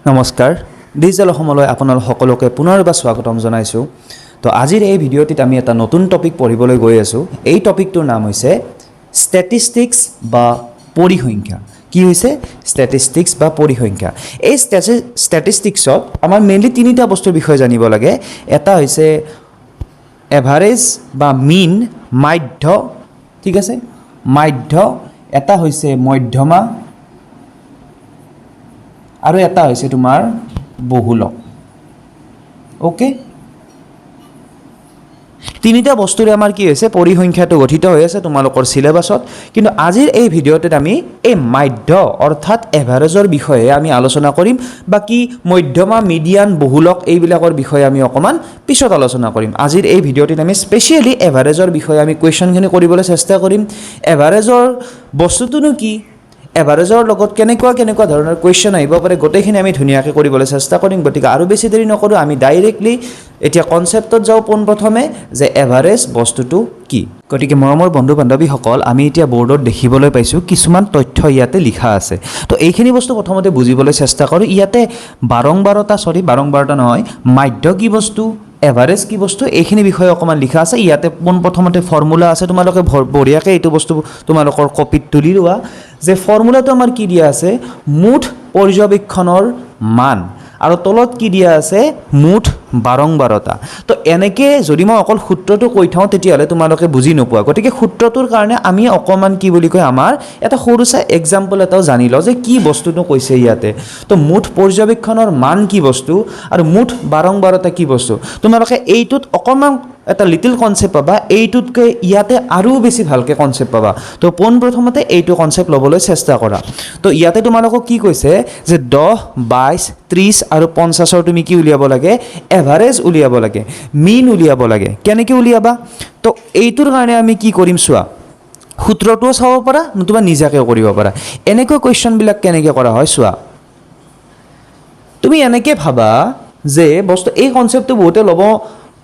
নমস্কাৰ ডিজিটেল অসমলৈ আপোনালোক সকলোকে পুনৰ এবাৰ স্বাগতম জনাইছোঁ তো আজিৰ এই ভিডিঅ'টিত আমি এটা নতুন টপিক পঢ়িবলৈ গৈ আছোঁ এই টপিকটোৰ নাম হৈছে ষ্টেটিষ্টিক্স বা পৰিসংখ্যা কি হৈছে ষ্টেটিষ্টিক্স বা পৰিসংখ্যা এই ষ্টেটিষ্টিক্সত আমাৰ মেইনলি তিনিটা বস্তুৰ বিষয়ে জানিব লাগে এটা হৈছে এভাৰেজ বা মিন মাধ্য ঠিক আছে মাধ্য এটা হৈছে মধ্যমা আৰু এটা হৈছে তোমাৰ বহুলক ওকে তিনিটা বস্তুৰে আমাৰ কি হৈছে পৰিসংখ্যাটো গঠিত হৈ আছে তোমালোকৰ সিলেবাছত কিন্তু আজিৰ এই ভিডিঅ'টোত আমি এই মাধ্য অৰ্থাৎ এভাৰেজৰ বিষয়ে আমি আলোচনা কৰিম বাকি মধ্যমা মিডিয়ান বহুলক এইবিলাকৰ বিষয়ে আমি অকমান পিছত আলোচনা কৰিম আজিৰ এই ভিডিঅ'টোত আমি স্পেশালি এভাৰেজৰ বিষয়ে আমি কোৱেশ্চনখিনি কৰিবলৈ চেষ্টা কৰিম এভাৰেজৰ বস্তুটোনো কি এভাৰেজৰ লগত কেনেকুৱা ধৰণৰ কোৱেশ্চন আহিব পাৰে গোটেইখিনি আমি ধুনীয়াকৈ কৰিবলৈ চেষ্টা কৰিম গতিকে আৰু বেছি দেৰি নকৰোঁ আমি ডাইৰেক্টলি এতিয়া কনচেপ্টত যাওঁ পোনপ্ৰথমে যে এভাৰেজ বস্তুটো কি গতিকে মৰমৰ বন্ধু বান্ধৱীসকল আমি এতিয়া বৰ্ডত দেখিবলৈ পাইছোঁ কিছুমান তথ্য ইয়াতে লিখা আছে তো এইখিনি বস্তু প্ৰথমতে বুজিবলৈ চেষ্টা কৰোঁ ইয়াতে বাৰংবাৰতা নহয় মাধ্য কি বস্তু এভাৰেজ কি বস্তু এইখিনি বিষয়ে অকমান লিখা আছে ইয়াতে পোনপ্ৰথমতে ফৰ্মুলা আছে তোমালোকে বঢ়িয়াকৈ এইটো বস্তু তোমালোকৰ কপিত তুলি লোৱা যে ফৰ্মুলাটো আমাৰ কি দিয়া আছে মুঠ পৰ্যবেক্ষণৰ মান আৰু তলত কি দিয়া আছে মুঠ বাৰংবাৰতা তো এনেকৈ যদি মই অকল সূত্ৰটো কৈ থাওঁ তেতিয়াহ'লে তোমালোকে বুজি নোপোৱা গতিকে সূত্ৰটোৰ কাৰণে আমি অকণমান কি বুলি কয় আমাৰ এটা সৰু চাই এক্সাম্পল এটাও জানি লওঁ যে কি বস্তুটো কৈছে ইয়াতে তো মুঠ পৰ্যবেক্ষণৰ মান কি বস্তু আৰু মুঠ বাৰংবাৰতা কি বস্তু তোমালোকে এইটোত অকণমান এটা লিটিল কনচেপ্ট পাবা এইটোতকৈ ইয়াতে আৰু বেছি ভালকৈ কনচেপ্ট পাবা তো পোনপ্ৰথমতে এইটো কনচেপ্ট ল'বলৈ চেষ্টা কৰা তো ইয়াতে তোমালোকক কি কৈছে যে 10 22 30 আৰু 50ৰ তুমি কি উলিয়াব লাগে এভাৰেজ উলিয়াব লাগে মিন উলিয়াব লাগে কেনেকৈ উলিয়াবা তো এইটোৰ কাৰণে আমি কি কৰিম চোৱা সূত্ৰটোও চাব পাৰা নতুবা নিজাকেও কৰিব পাৰা এনেকৈ কুৱেশ্যনবিলাক কেনেকৈ কৰা হয় চোৱা তুমি এনেকৈ ভাবা যে বস্তু এই কনচেপ্টটো বহুতে ল'ব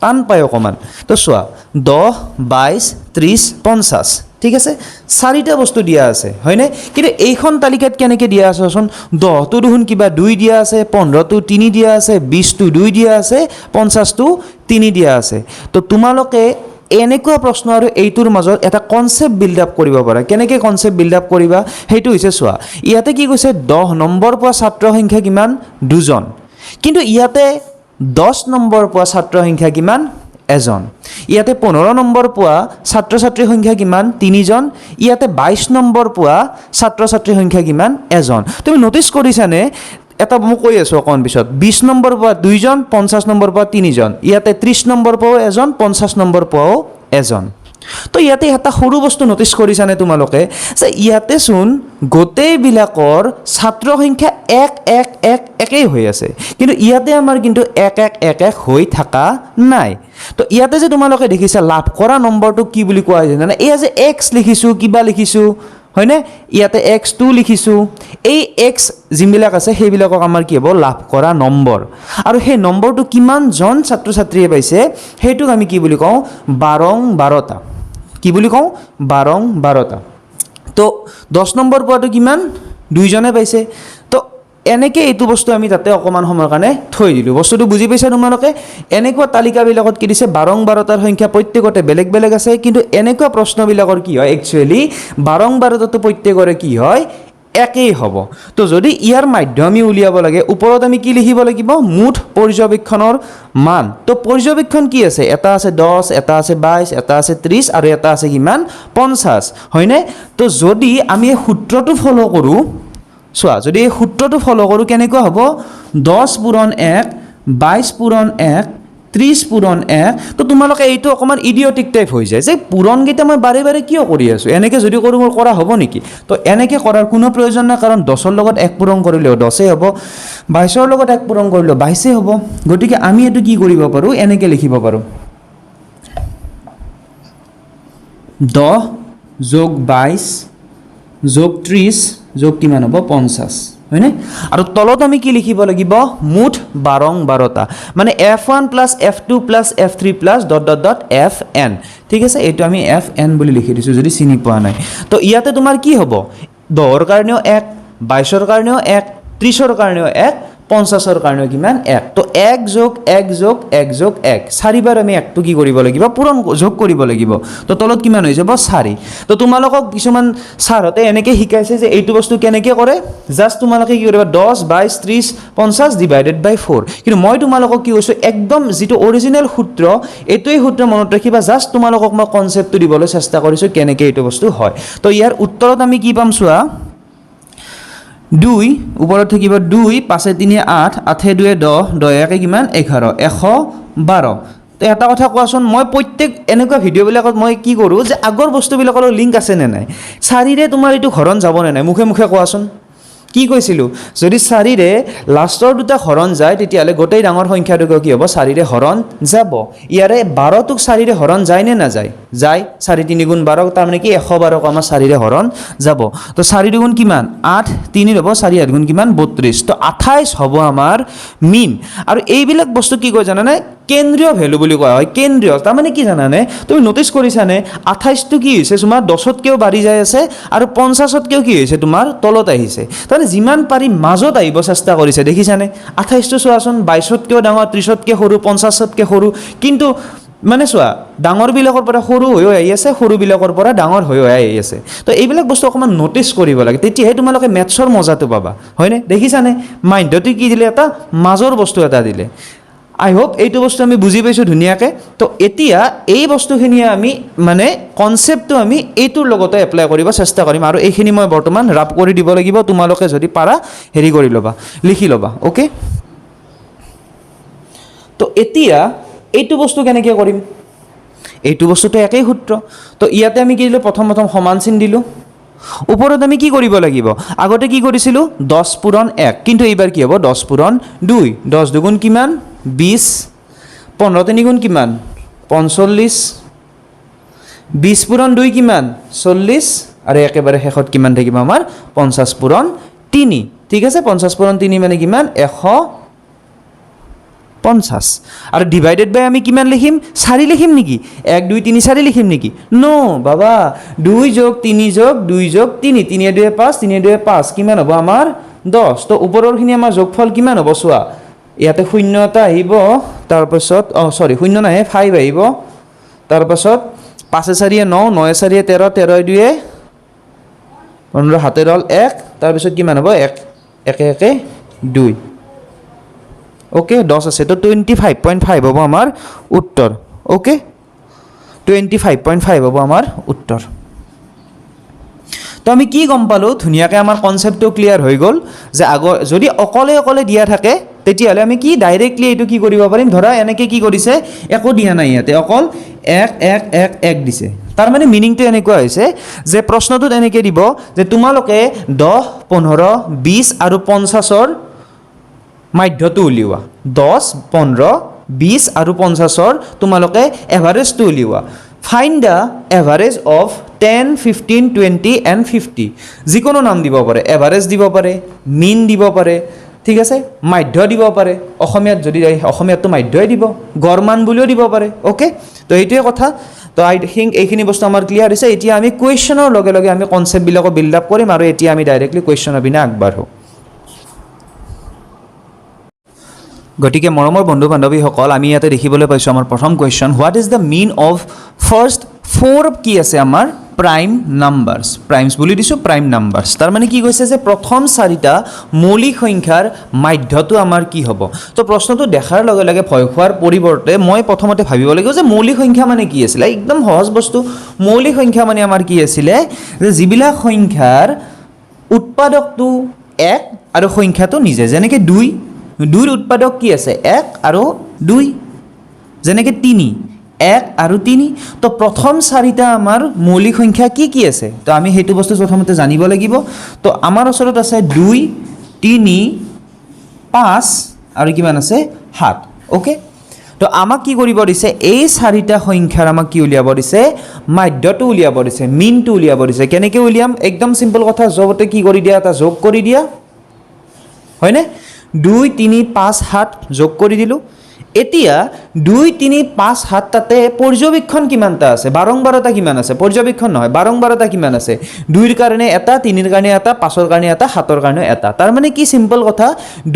টান পায় অকণমান তো চোৱা 10 22 30 50 ঠিক আছে চাৰিটা বস্তু দিয়া আছে হয়নে কিন্তু এইখন তালিকাত কেনেকৈ দিয়া আছে চোন 10টো দেখোন কিবা 2 দিয়া আছে 15টো 3 দিয়া আছে 20টো 2 দিয়া আছে 50টো 3 দিয়া আছে তো তোমালোকে এনেকুৱা প্ৰশ্ন আৰু এইটোৰ মাজত এটা কনচেপ্ট বিল্ড আপ কৰিব পাৰা কেনেকৈ কনচেপ্ট বিল্ড আপ কৰিবা সেইটো হৈছে চোৱা ইয়াতে কি কৈছে 10 নম্বৰ পোৱা ছাত্ৰ সংখ্যা কিমান 2জন কিন্তু ইয়াতে 10 নম্বৰ পোৱা ছাত্ৰ সংখ্যা কিমান এজন ইয়াতে 15 নম্বৰ পোৱা ছাত্ৰ ছাত্ৰীৰ সংখ্যা কিমান 3জন ইয়াতে 22 নম্বৰ পোৱা ছাত্ৰ ছাত্ৰীৰ সংখ্যা কিমান এজন তুমি নটিচ কৰিছানে এটা মই কৈ আছোঁ অকণ পিছত 20 নম্বৰ পোৱা 2জন 50 নম্বৰ পোৱা 3জন ইয়াতে 30 নম্বৰ পোৱাও এজন 50 নম্বৰ পোৱাও এজন তো ইয়াতে এটা সৰু বস্তু নটিচ কৰিছানে তোমালোকে যে ইয়াতে চোন গোটেইবিলাকৰ ছাত্ৰ সংখ্যা একেই হৈ আছে কিন্তু ইয়াতে আমাৰ কিন্তু এক হৈ থকা নাই তো ইয়াতে যে তোমালোকে দেখিছা লাভ কৰা নম্বৰটো কি বুলি কোৱা হয় জানা এয়া যে এক্স লিখিছোঁ কিবা লিখিছোঁ হয়নে ইয়াতে x2 লিখিছোঁ এই x যিবিলাক আছে সেইবিলাকক আমাৰ কি হ'ব লাভ কৰা নম্বৰ আৰু সেই নম্বৰটো কিমানজন ছাত্ৰ ছাত্ৰীয়ে পাইছে সেইটোক আমি কি বুলি কওঁ বাৰংবাৰতা কি বুলি কওঁ বাৰংবাৰতা তো 10 নম্বৰ পোৱাটো কিমান 2জনে পাইছে তো এনেকৈ এইটো বস্তু আমি তাতে অকণমান সময়ৰ কাৰণে থৈ দিলোঁ বস্তুটো বুজি পাইছা তোমালোকে এনেকুৱা তালিকাবিলাকত কি দিছে বাৰংবাৰতাৰ সংখ্যা প্ৰত্যেকতে বেলেগ বেলেগ আছে কিন্তু এনেকুৱা প্ৰশ্নবিলাকৰ কি হয় একচুৱেলি বাৰংবাৰতাটো প্ৰত্যেকৰে কি হয় একেই হ'ব তো যদি ইয়াৰ মাধ্য আমি উলিয়াব লাগে ওপৰত আমি কি লিখিব লাগিব মুঠ পৰ্যবেক্ষণৰ মান তো পৰ্যবেক্ষণ কি আছে এটা আছে 10 এটা আছে 22 এটা আছে 30 আৰু এটা আছে কিমান 50 হয়নে তো যদি আমি এই সূত্ৰটো ফ'ল' কৰোঁ চোৱা যদি এই সূত্ৰটো ফ'ল' কৰোঁ কেনেকুৱা হ'ব 10 পূৰণ 1 22 পূৰণ 1 30 পূৰণ 1 তো তোমালোকে এইটো অকণমান ইডিঅটিক টাইপ হৈ যায় যে পূৰণকেইটা মই বাৰে বাৰে কিয় কৰি আছোঁ এনেকৈ যদি কৰোঁ মোৰ কৰা হ'ব নেকি তো এনেকৈ কৰাৰ কোনো প্ৰয়োজন নাই কাৰণ 10ৰ লগত 1 পূৰণ কৰিলেও 10এ হ'ব 22ৰ লগত 1 পূৰণ কৰিলেও 22এ হ'ব গতিকে আমি এইটো কি কৰিব পাৰোঁ এনেকৈ লিখিব পাৰোঁ 10 যোগ 22 যোগ 30 যোগ কিমান হ'ব 50 হয়নে আৰু তলত আমি কি লিখিব লাগিব মুঠ বাৰংবাৰতা মানে f1 + f2 + f3 + ... fn ঠিক আছে এইটো আমি fn বুলি লিখি দিছোঁ যদি চিনি পোৱা নাই তো ইয়াতে তোমাৰ কি হ'ব 10ৰ কাৰণেও 1 22ৰ কাৰণেও 1 30ৰ কাৰণেও 1 50ৰ কাৰণে কিমান 1 তো 1 যোগ 1 যোগ 1 যোগ 1 চাৰিবাৰ আমি 1টো কি কৰিব লাগিব পূৰণ যোগ কৰিব লাগিব তো তলত কিমান হৈ যাব 4 তো তোমালোকক কিছুমান ছাৰহতে এনেকৈ শিকাইছে যে এইটো বস্তু কেনেকৈ কৰে জাষ্ট তোমালোকে কি কৰিবা 10 22 30 50 ডিভাইডেড বাই 4 কিন্তু মই তোমালোকক কি কৈছোঁ একদম যিটো অৰিজিনেল সূত্ৰ এইটোৱেই সূত্ৰ মনত ৰাখিবা জাষ্ট তোমালোকক মই কনচেপ্টটো দিবলৈ চেষ্টা কৰিছোঁ কেনেকৈ এইটো বস্তু হয় তো ইয়াৰ উত্তৰত আমি কি পাম চোৱা 2 ওপৰত থাকিব 2 5 3 8 8 2 10 10 1 কিমান 11 112 তো এটা কথা কোৱাচোন মই প্ৰত্যেক এনেকুৱা ভিডিঅ'বিলাকত মই কি কৰোঁ যে আগৰ বস্তুবিলাকৰ লিংক আছে নে নাই 4ৰে তোমাৰ এইটো হৰণ যাব নে নাই মুখে মুখে কোৱাচোন কি কৈছিলোঁ যদি 4ৰে লাষ্টৰ দুটা হৰণ যায় তেতিয়াহ'লে গোটেই ডাঙৰ সংখ্যাটোক কি হ'ব 4ৰে হৰণ যাব ইয়াৰে 12টোক 4ৰে হৰণ যায় নে নাযায় যায় 4 3 গুণ 12 তাৰমানে কি 112ক আমাৰ 4ৰে হৰণ যাব তো 4 দুগুণ কিমান 8 3 হ'ব 4 8 গুণ কিমান 32 তো 28 হ'ব আমাৰ মিন আৰু এইবিলাক বস্তু কি কয় জানানে কেন্দ্ৰীয় ভ্যালু বুলি কোৱা হয় কেন্দ্ৰীয় তাৰমানে কি জানানে তুমি নটিচ কৰিছানে 28টো কি হৈছে তোমাৰ 10তকৈও বাঢ়ি যায় আছে আৰু 50তকৈও কি হৈছে তোমাৰ তলত আহিছে তাৰমানে যিমান পাৰি মাজত আহিব চেষ্টা কৰিছে দেখিছানে 28টো চোৱাচোন 22তকৈও ডাঙৰ 30তকৈ সৰু 50তকৈ সৰু কিন্তু মানে চোৱা ডাঙৰবিলাকৰ পৰা সৰু হৈ আহি আছে সৰুবিলাকৰ পৰা ডাঙৰ হৈ আহি আছে তো এইবিলাক বস্তু অকণমান নটিচ কৰিব লাগে তেতিয়াহে তোমালোকে মেথছৰ মজাটো পাবা হয়নে দেখিছানে মাধ্যটো কি দিলে এটা মাজৰ বস্তু এটা দিলে আই হোপ এইটো বস্তু আমি বুজি পাইছোঁ ধুনীয়াকৈ তো এতিয়া এই বস্তুখিনিয়ে আমি মানে কনচেপ্টটো আমি এইটোৰ লগতে এপ্লাই কৰিব চেষ্টা কৰিম আৰু এইখিনি মই বৰ্তমান ৰাপ কৰি দিব লাগিব তোমালোকে যদি পাৰা হেৰি কৰি ল'বা লিখি ল'বা অ'কে তো এতিয়া এইটো বস্তু কেনেকৈ কৰিম এইটো বস্তুটো একেই সূত্ৰ তো ইয়াতে আমি কি দিলোঁ প্ৰথম সমান চিন দিলোঁ ওপৰত আমি কি কৰিব লাগিব আগতে কি কৰিছিলোঁ 10 পূৰণ 1 কিন্তু এইবাৰ কি হ'ব 10 পূৰণ 2 10 দুগুণ কিমান 20 15 3 গুণ কিমান 45 20 পূৰণ 2 কিমান 40 আৰু একেবাৰে শেষত কিমান থাকিব আমাৰ 50 পূৰণ 3 ঠিক আছে 50 পূৰণ 3 মানে কিমান 150 আৰু ডিভাইডেড বাই আমি কিমান লিখিম 4 লিখিম নেকি 1 2 3 4 লিখিম নেকি নো বাবা 2 যোগ 3 যোগ 2 যোগ 3 3 2 5 3 2 5 কিমান হ'ব আমাৰ 10 তো ওপৰৰখিনি আমাৰ যোগফল কিমান হ'ব চোৱা ইয়াতে শূন্য এটা আহিব তাৰপাছত শূন্য নাহে 5 আহিব তাৰপাছত 5 4 9 9 4 13 13 2 15 হাতে ৰল 1 তাৰপিছত কিমান হ'ব 1 1 1 2 ওকে 10 আছে তো 25.5 হ'ব আমাৰ উত্তৰ ওকে 25.5 হ'ব আমাৰ উত্তৰ তো আমি কি গম পালোঁ ধুনীয়াকৈ আমাৰ কনচেপ্টটো ক্লিয়াৰ হৈ গ'ল যে আগৰ যদি অকলে দিয়া থাকে তেতিয়াহ'লে আমি কি ডাইৰেক্টলি এইটো কি কৰিব পাৰিম ধৰা এনেকৈ কি কৰিছে একো দিয়া নাই ইয়াতে অকল 1 1 1 1 দিছে তাৰ মানে মিনিংটো এনেকুৱা হৈছে যে প্ৰশ্নটোত এনেকৈ দিব যে তোমালোকে 10 15 20 আৰু 50ৰ মাধ্যটো উলিওৱা 10 15 20 আৰু 50ৰ তোমালোকে এভাৰেজটো উলিওৱা find the average of 10 15 20 and 50 যিকোনো নাম দিব পাৰে এভাৰেজ দিব পাৰে মিন দিব পাৰে ঠিক আছে মাধ্য দিব পাৰে অসমীয়াত যদি অসমীয়াতটো মাধ্যই দিব গড়মান বুলিও দিব পাৰে ওকে তো এইটোৱে কথা তো আই থিংক এইখিনি বস্তু আমাৰ ক্লিয়াৰ হৈছে এতিয়া আমি কুৱেশ্যনৰ লগে লগে আমি কনচেপ্টবিলাকো বিল্ড আপ কৰিম আৰু এতিয়া আমি ডাইৰেক্টলি কুৱেশ্যনৰ পিনে আগবাঢ়োঁ গতিকে মৰমৰ বন্ধু বান্ধৱীসকল আমি ইয়াতে দেখিবলৈ পাইছোঁ আমাৰ প্ৰথম question what is the mean of first 4 কি আছে আমাৰ প্ৰাইম নাম্বাৰছ প্ৰাইমছ বুলি দিছোঁ প্ৰাইম নাম্বাৰছ তাৰ মানে কি কৈছে যে প্ৰথম 4টা মৌলিক সংখ্যাৰ মাধ্যটো আমাৰ কি হ'ব তো প্ৰশ্নটো দেখাৰ লগে লগে ভয় খোৱাৰ পৰিৱৰ্তে মই প্ৰথমতে ভাবিব লাগিব যে মৌলিক সংখ্যা মানে কি আছিলে একদম সহজ বস্তু মৌলিক সংখ্যা মানে আমাৰ কি আছিলে যে যিবিলাক সংখ্যাৰ উৎপাদকটো 1 আৰু সংখ্যাটো নিজে যেনেকৈ 2 2ৰ উৎপাদক কি আছে 1 আৰু 2 যেনেকৈ 3 1 আৰু 3 তো প্ৰথম 4টা আমাৰ মৌলিক সংখ্যা কি আছে তো আমি সেইটো বস্তু প্ৰথমতে জানিব লাগিব তো আমাৰ ওচৰত আছে 2 3 5 আৰু কিমান আছে 7 ওকে তো আমাক কি কৰিব দিছে এই 4টা সংখ্যাৰ আমাক কি উলিয়াব দিছে মাধ্যটো উলিয়াব দিছে মিনটো উলিয়াব দিছে কেনেকৈ উলিয়াম একদম সিম্পল কথা জবতে কি কৰি দিয়া এটা যোগ কৰি দিয়া হয়নে 2 3 5 7 যোগ কৰি দিলোঁ এতিয়া 2 3 5 7 তাতে পৰ্যবেক্ষণ কিমানটা আছে বাৰংবাৰতা কিমান আছে পৰ্যবেক্ষণ নহয় বাৰংবাৰতা কিমান আছে 2 ৰ কাৰণে এটা 3 ৰ কাৰণে এটা 5 ৰ কাৰণে এটা 7 ৰ কাৰণে এটা তাৰ মানে কি সিম্পল কথা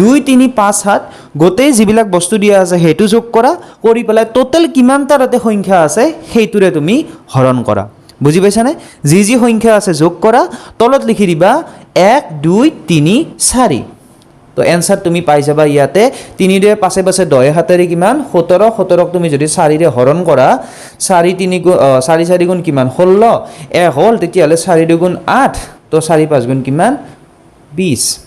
2 3 5 7 গোটেই যিবিলাক বস্তু দিয়া আছে হেতু যোগ কৰা কৰি পেলাই টোটাল কিমানটা তাতে সংখ্যা আছে হেতুৰে তুমি হৰণ কৰা বুজি পাইছানে যি যি সংখ্যা আছে যোগ কৰা তলত লিখি দিবা 1 2 3 4 তো এনসাৰ তুমি পাই যাবা ইয়াতে 3 ৰে 5 5 10 7 ৰে কিমান 17 17ক তুমি যদি 4 ৰে হৰণ কৰা 4 3 4 4 গুণ কিমান 16 এ হল তেতিয়ালে 4 2 গুণ 8 তো 4 5 গুণ কিমান 20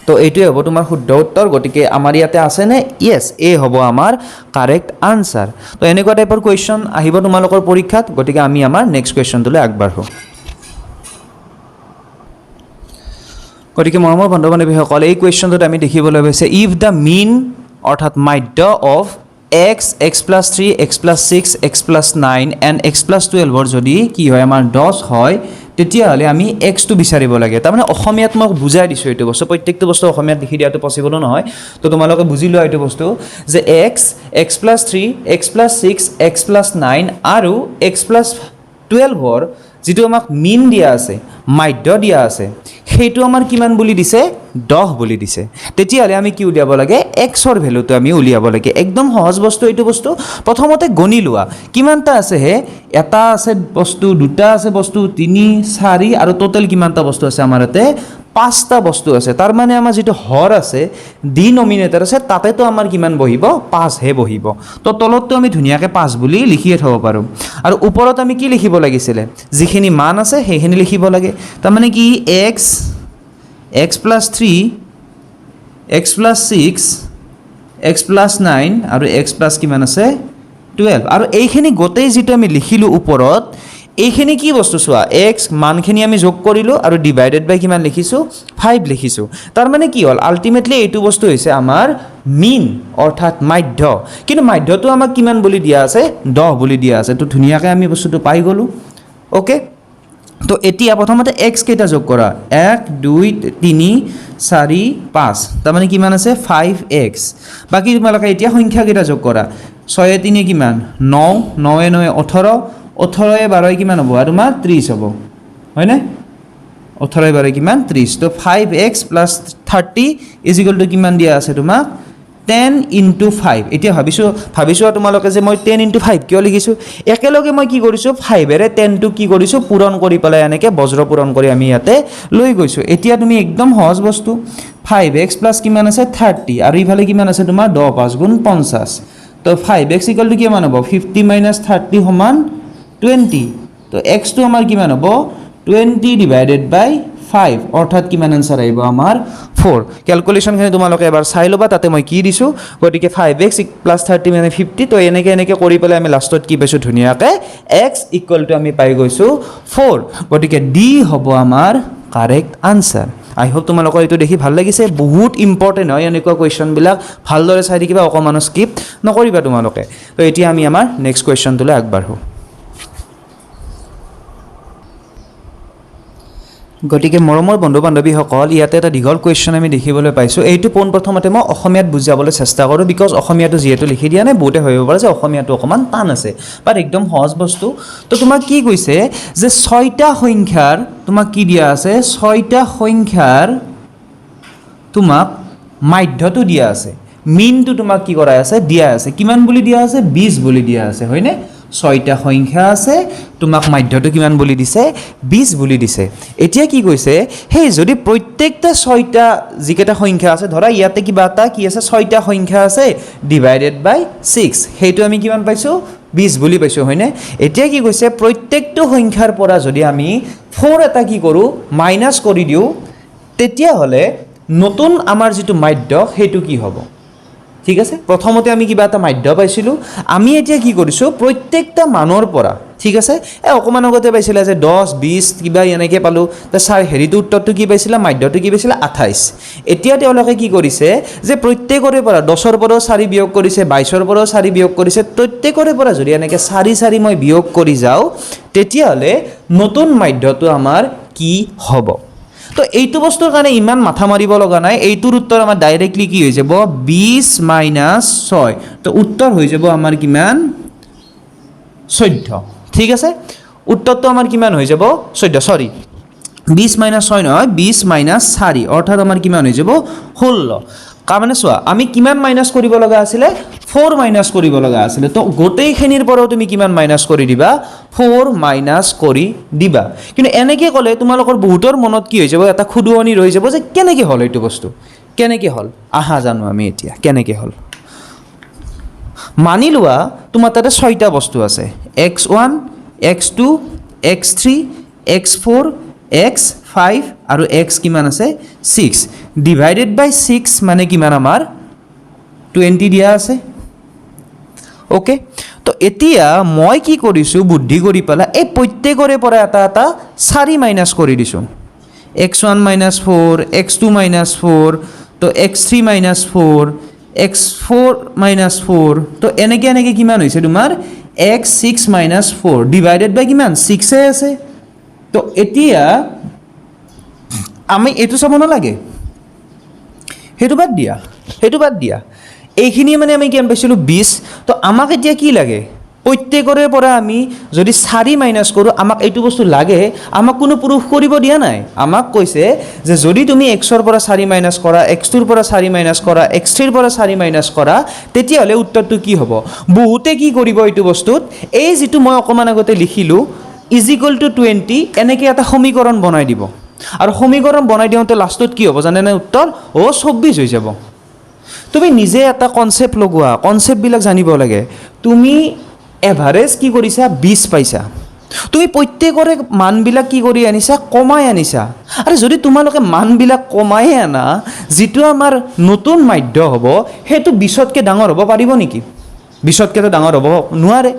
তো এইটোৱে হ'ব তোমাৰ শুদ্ধ উত্তৰ গতিকে আমাৰ ইয়াতে আছে নে ইয়েস এ হ'ব আমাৰ কাৰেক্ট আনসাৰ তো এনেকুৱা টাইপৰ কোৱেশ্চন আহিব তোমালোকৰ পৰীক্ষাত গতিকে আমি আমাৰ নেক্সট কোৱেশ্চনটোলৈ আগবাঢ়ো গতিকে মৰমৰ বন্ধু বান্ধৱীসকল এই কুৱেশ্যনটোত আমি দেখিবলৈ পাইছে ইফ দ্য মিন অৰ্থাৎ মাধ্য of x x plus 3 x plus 6 x plus 9 and x plus 12 ৰ যদি কি হয় আমাৰ 10 হয় তেতিয়াহ'লে আমি x টো বিচাৰিব লাগে তাৰমানে অসমীয়াত মই বুজাই দিছোঁ এইটো বস্তু প্ৰত্যেকটো বস্তু অসমীয়াত লিখি দিয়াটো পসিবল নহয় তো তোমালোকে বুজি লোৱা এইটো বস্তু যে x x plus 3 x plus 6 x plus 9 আৰু x plus 12 ৰ যেটো আমাক মিন দিয়া আছে মাধ্য দিয়া আছে সেইটো আমাৰ কিমান বুলি দিছে 10 বুলি দিছে তেতিয়াহলে আমি কি উলিয়াব লাগে x ৰ ভ্যালুটো আমি উলিয়াব লাগে একদম সহজ বস্তু এইটো বস্তু প্ৰথমতে গণি লোৱা কিমানটা আছে হে এটা আছে বস্তু দুটা আছে বস্তু 3 4 আৰু টোটাল কিমানটা বস্তু আছে আমাৰ ইয়াতে 5টা বস্তু আছে তাৰ মানে আমাৰ যেটো হৰ আছে ডিনোমিনেটৰ আছে তাতে তো আমাৰ কিমান বহিব 5 হে বহিব তো তলতটো আমি ধুনিয়াকে 5 বুলি লিখিয়ে থব পাৰো আৰু ওপৰত আমি কি লিখিব লাগিছিল যিখিনি মান আছে সেইখিনি লিখিব লাগে তাৰ মানে কি x x plus 3 x plus 6 x plus 9 আৰু x plus কিমান আছে 12 আৰু এইখিনি গোটেই যেটো আমি লিখিলো ওপৰত এইখিনি কি বস্তু চোৱা x মানখিনি আমি যোগ কৰিলো আৰু ডিভাইডেড বাই কিমান লিখিছো 5 লিখিছো তাৰ মানে কি হল আলটিমেটলি এইটো বস্তু হৈছে আমাৰ মিন অৰ্থাৎ মাধ্য কিন্তু মাধ্যটো আমাক কিমান বুলি দিয়া আছে 10 বুলি দিয়া আছে তো ধুনিয়াকৈ আমি বস্তুটো পাই গলো ওকে তো এতিয়া প্ৰথমতে x কেটা যোগ কৰা 1 2 3 4 5 তাৰ মানে কিমান আছে 5x বাকি তোমালোকে এতিয়া সংখ্যা কেটা যোগ কৰা 6 3 কিমান 9 9 9 18 18 12 কিমান হ'ব আৰু তোমাৰ 30 হ'ব হয় না 18 12 কিমান 30 তো 5x + 30 = কিমান দিয়া আছে তোমাক 10 into 5 এতিয়া ভাবিছো তোমালোকে যে মই 10 into 5 কিয় লিখিছো একেলগে মই কি কৰিছো 5 এৰে 10 টো কি কৰিছো পূৰণ কৰি পেলাই এনেকে বজ্ৰ পূৰণ কৰি আমি ইয়াতে লৈ গৈছো এতিয়া তুমি একদম সহজ বস্তু 5x + কিমান আছে 30 আৰু ইফালে কিমান আছে তোমাৰ 10 5 গুণ 50 তো 5x = কিমান হ'ব 50 - 30 = 20 তো x টো আমাৰ কিমান হ'ব 20 divided by 5 অৰ্থাৎ কিমান आंसर আহিব আমাৰ 4 ক্যালকুলেশন খিনি তোমালোকে এবাৰ চাই লবা তাতে মই কি দিছো গতিকে 5x + 30 মানে 50 তো এনেকে কৰি পেলাই আমি লাষ্টত কি পাইছো ধুনিয়াকে x = আমি পাই গৈছো 4 গতিকে d হ'ব আমাৰ কাৰেক্ট आंसर আই হোপ তোমালোকৰ এটো দেখি ভাল লাগিছে বহুত ইম্পৰ্টেন্ট হয় এনেকুৱা কোৱেশ্চন বিলাক ভালদৰে চাই দিবা অকমান স্কিপ নকৰিবা তোমালোকে তো এতিয়া আমি আমাৰ নেক্সট কোৱেশ্চনটোলৈ আগবাঢ়ো গতিকে মৰমৰ বন্ধু বান্ধৱীসকল ইয়াতে এটা দীঘল কোৱেশ্চন আমি দেখিবলৈ পাইছো এইটো পোন প্ৰথমতে মই অসমীয়াত বুজাবলৈ চেষ্টা কৰো বিকজ অসমীয়াটো যেহেতু লিখি দিয়া নাই বহুতে ভাবিব পাৰে যে অসমীয়াটো অকমান টান আছে বাট একদম সহজ বস্তু তো তোমাক কি কৈছে যে 6টা সংখ্যাৰ তোমাক কি দিয়া আছে 6টা সংখ্যাৰ তোমাক মাধ্যটো দিয়া আছে মিনটো তোমাক কি কৰা আছে দিয়া আছে কিমান বুলি দিয়া আছে 20 বুলি দিয়া আছে হয়নে 6টা সংখ্যা আছে তোমাক মাধ্যটো কিমান বুলি দিছে 20 বুলি দিছে এতিয়া কি কৈছে হেই যদি প্ৰত্যেকটা 6টা যিকেটা সংখ্যা আছে ধৰা ইয়াতে কিবা এটা কি আছে 6টা সংখ্যা আছে ডিভাইডেড বাই 6 হেইটো আমি কিমান পাইছো 20 বুলি পাইছো হয়নে এতিয়া কি কৈছে প্ৰত্যেকটো সংখ্যাৰ পৰা যদি আমি 4 এটা কি কৰো মাইনাস কৰি দিও তেতিয়া হলে নতুন আমাৰ যেটো মাধ্য হেতু কি হ'ব ঠিক আছে প্ৰথমতে আমি কিবা এটা মাধ্য পাইছিলো আমি এতিয়া কি কৰিছো প্ৰত্যেকটা মানৰ পৰা ঠিক আছে অকমান আগতে পাইছিলা যে 10 20 কিবা এনেকে পালো তা সাৰ হেৰিটো উত্তৰটো কি পাইছিলা মাধ্যটো কি পাইছিলা 28 এতিয়া তেওঁলোকে কি কৰিছে যে প্ৰত্যেকৰে পৰা 10 ৰ পৰা 4 বিয়োগ কৰিছে 22 ৰ পৰা 4 বিয়োগ কৰিছে প্ৰত্যেকৰে পৰা যদি এনেকে 4 4 মই বিয়োগ কৰি যাও তেতিয়া হলে নতুন মাধ্যটো আমাৰ কি হ'ব তো এইটো বস্তুৰ কাৰণে ইমান মাথা মাৰিব লগা নাই এইটোৰ উত্তৰ আমাৰ ডাইৰেক্টলি কি হৈ যাব 20 - 6 তো উত্তৰ হৈ যাব আমাৰ কিমান 14 ঠিক আছে উত্তৰটো আমাৰ কিমান হৈ যাব 14 সৰি 20 - 6 নহয় 20 - 4 অৰ্থাৎ আমাৰ কিমান হৈ যাব 16 মানে চোৱা আমি কিমান মাইনাছ কৰিব লগা আছিলে 4 মাইনাছ কৰিব লগা আছিলে তো গোটেইখিনিৰ পৰাও তুমি কিমান মাইনাছ কৰি দিবা 4 মাইনাছ কৰি দিবা কিন্তু এনেকৈ ক'লে তোমালোকৰ বহুতৰ মনত কি হৈ যাব এটা খুদুৱনি ৰৈ যাব যে কেনেকৈ হ'ল এইটো বস্তু কেনেকৈ হ'ল আহা জানো আমি এতিয়া কেনেকৈ হ'ল মানি লোৱা তোমাৰ তাতে 6টা বস্তু আছে x1 x2 x3 x4 x5 আৰু x কিমান আছে 6 ডিভাইডেড বাই 6 মানে কিমান আমাৰ 20 দিয়া আছে ওকে তো এতিয়া মই কি কৰিছোঁ বুদ্ধি কৰি পেলাই এই প্ৰত্যেকৰে পৰা এটা এটা 4 মাইনাছ কৰি দিছোঁ x1 - 4 x2 - 4 তো x3 - 4 x4 - 4 তো এনেকৈ কিমান হৈছে তোমাৰ x6 - 4 ডিভাইডেড বাই কিমান 6 আছে তো এতিয়া আমি এইটো চাব নালাগে সেইটো বাদ দিয়া এইখিনি মানে আমি কিমান পাইছিলোঁ 20 তো আমাক এতিয়া কি লাগে প্ৰত্যেকৰে পৰা আমি যদি 4 মাইনাছ কৰোঁ আমাক এইটো বস্তু লাগে আমাক কোনো প্ৰুফ কৰিব দিয়া নাই আমাক কৈছে যে যদি তুমি xৰ পৰা 4 মাইনাছ কৰা x2ৰ পৰা 4 মাইনাছ কৰা x3ৰ পৰা 4 মাইনাছ কৰা তেতিয়াহ'লে উত্তৰটো কি হ'ব বহুতে কি কৰিব এইটো বস্তুত এই যিটো মই অকণমান আগতে লিখিলোঁ =20 এনেকৈ এটা সমীকৰণ বনাই দিব আৰু সমীকৰণ বনাই দিওঁতে লাষ্টত কি হ'ব জানেনে উত্তৰ 24 হৈ যাব তুমি নিজে এটা কনসেপ্ট লগোৱা কনসেপ্টবিলাক জানিব লাগে তুমি এভাৰেজ কি কৰিছা 20 পাইছা তুমি প্ৰত্যেকৰে মানবিলাক কি কৰি আনিছা কমাই আনিছা আৰু যদি তোমালোকে মানবিলাক কমাই আনা যিটো আমাৰ নতুন মাধ্য হ'ব সেইটো 20তকৈ ডাঙৰ হ'ব পাৰিব নেকি 20তকৈ ডাঙৰ হ'ব নোৱাৰে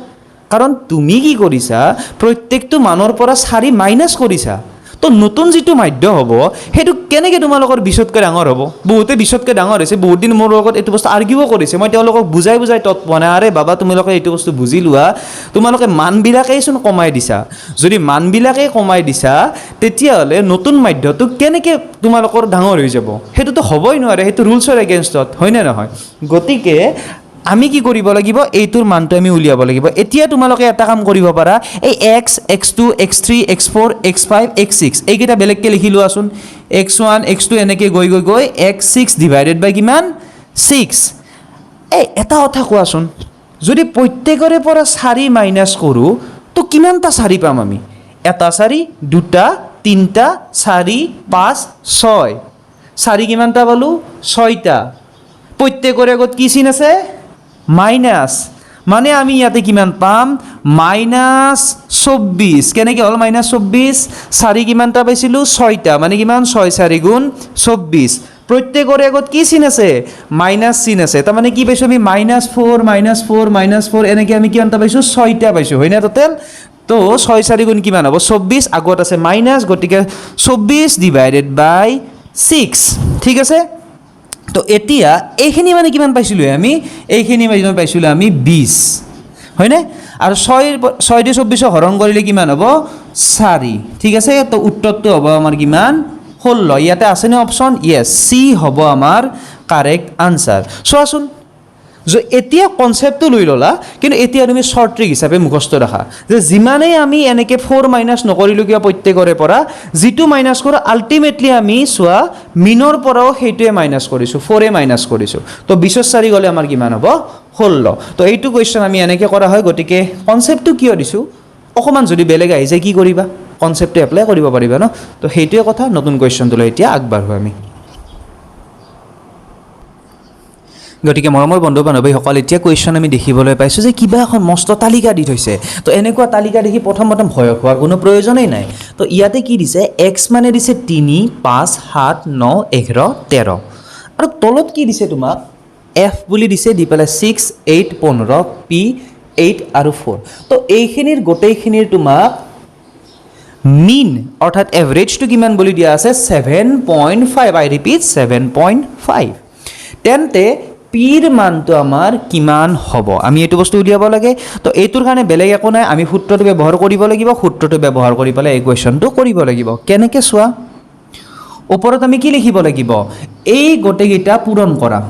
কাৰণ তুমি কি কৰিছা প্ৰত্যেকটো মানৰ পৰা 4 মাইনাছ কৰিছা তো নতুন যিটো মাধ্য হ'ব সেইটো কেনেকৈ তোমালোকৰ 20তকৈ ডাঙৰ হ'ব বহুতে 20তকৈ ডাঙৰ হৈছে বহুত দিন মোৰ লগত এইটো বস্তু আৰ্গিউ কৰিছে মই তেওঁলোকক বুজাই তত পোৱা নাই আৰে বাবা তোমালোকে এইটো বস্তু বুজি লোৱা তোমালোকে মানবিলাকেইচোন কমাই দিছা যদি মানবিলাকেই কমাই দিছা তেতিয়াহ'লে নতুন মাধ্যটো কেনেকৈ তোমালোকৰ ডাঙৰ হৈ যাব সেইটোতো হ'বই নোৱাৰে সেইটো ৰুলছৰ এগেইনষ্টত হয়নে নহয় গতিকে আমি কি কৰিব লাগিব এইটোৰ মানটো আমি উলিয়াব লাগিব এতিয়া তোমালোকে এটা কাম কৰিব পাৰা এই x x2 x3 x4 x5 x6 এইকেইটা বেলেগকৈ লিখি লোৱাচোন x1 x2 এনেকৈ গৈ x6 ডিভাইডেড বাই কিমান 6 এই এটা কথা কোৱাচোন যদি প্ৰত্যেকৰে পৰা 4 মাইনাছ কৰোঁ তো কিমানটা 4 পাম আমি এটা 4 দুটা তিনিটা 4 5 6 4 কিমানটা পালোঁ 6টা প্ৰত্যেকৰে আগত কি চিন আছে মাইনাছ মানে আমি ইয়াতে কিমান পাম -24 কেনেকৈ হ'ল -24 4 কিমানটা পাইছিলোঁ 6টা মানে কিমান 6 4 গুণ 24 প্ৰত্যেকৰে আগত কি চিন আছে মাইনাছ চিন আছে তাৰমানে কি পাইছোঁ আমি -4 এনেকৈ আমি কিমানটা পাইছোঁ 6টা পাইছোঁ হয়নে টোটেল তো 6 4 গুণ কিমান হ'ব 24 আগত আছে মাইনাছ গতিকে 24 ডিভাইডেড বাই 6 ঠিক আছে তো এতিয়া এইখিনি মানে কিমান পাইছিলোঁ আমি এইখিনি মানে পাইছিলোঁ আমি 20 হয়নে আৰু 6 দিয়ে 24 হৰণ কৰিলে কিমান হ'ব 4 ঠিক আছে তো উত্তৰটো হ'ব আমাৰ কিমান 16 ইয়াতে আছেনে অপশ্যন ইয়েছ চি হ'ব আমাৰ কাৰেক্ট আনচাৰ চোৱাচোন এতিয়া কনসেপ্টটো লৈ ল'লা কিন্তু এতিয়া তুমি শৰ্ট ট্ৰিক হিচাপে মুখস্থ ৰাখা যে যিমানেই আমি এনেকৈ 4 মাইনাছ নকৰিলোঁ কিয় প্ৰত্যেকৰে পৰা যিটো মাইনাছ কৰোঁ আল্টিমেটলি আমি চোৱা মিনৰ পৰাও সেইটোৱে মাইনাছ কৰিছোঁ 4 মাইনাছ কৰিছোঁ তো 20 গ'লে আমাৰ কিমান হ'ব 16 তো এইটো কুৱেশ্যন আমি এনেকৈ কৰা হয় গতিকে কনসেপ্টটো কিয় দিছোঁ অকণমান যদি বেলেগ আহি যায় কি কৰিবা কনসেপ্টটো এপ্লাই কৰিব পাৰিবা ন তো সেইটোৱে কথা নতুন কুৱেশ্যনটোলৈ এতিয়া আগবাঢ়োঁ আমি গতিকে মৰমৰ বন্ধু বান্ধৱীসকল এতিয়া কুৱেশ্যন আমি দেখিবলৈ পাইছোঁ যে কিবা এখন মস্ত তালিকা দি থৈছে তো এনেকুৱা তালিকা দেখি প্ৰথম ভয় খোৱাৰ কোনো প্ৰয়োজনেই নাই তো ইয়াতে কি দিছে এক্স মানে দিছে 3 5 7 9 11 13 আৰু তলত কি দিছে তোমাক এফ বুলি দিছে দি পেলাই 6 8 15 পি 8 আৰু 4 তো এইখিনিৰ গোটেইখিনিৰ তোমাক মিন অৰ্থাৎ এভাৰেজটো কিমান বুলি দিয়া আছে 7.5 আই ৰিপিট 7.5 তেন্তে পিৰ মানটো আমাৰ কিমান হ'ব আমি এইটো বস্তু উলিয়াব লাগে তো এইটোৰ কাৰণে বেলেগ একো নাই আমি সূত্ৰটো ব্যৱহাৰ কৰিব লাগিব সূত্ৰটো ব্যৱহাৰ কৰি পেলাই এই কুৱেশ্যনটো কৰিব লাগিব কেনেকৈ চোৱা ওপৰত আমি কি লিখিব লাগিব এই গোটেইকেইটা পূৰণ কৰা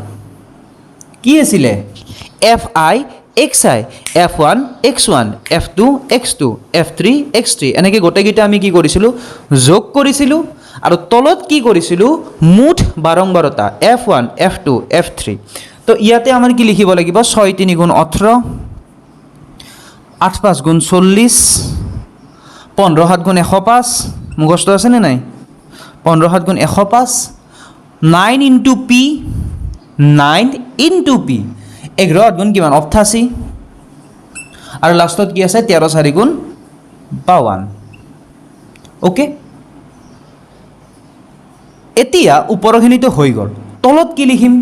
কি আছিলে fi xi f1 x1 f2 x2 f3 x3 এনেকৈ গোটেইকেইটা আমি কি কৰিছিলোঁ যোগ কৰিছিলোঁ আৰু তলত কি কৰিছিলোঁ মুঠ বাৰম্বাৰতা f1 f2 f3 তো ইয়াতে আমাৰ কি লিখিব লাগিব 6 3 গুণ 18 8 5 গুণ 40 15 7 গুণ 105 মুখস্থ আছেনে নাই 15 7 গুণ 105 9 ইনটু পি 9 ইনটু পি 11 গুণ কিমান 88 আৰু লাষ্টত কি আছে 13 4 গুণ 52 ওকে এতিয়া ওপৰখিনিতো হৈ গ'ল তলত কি লিখিম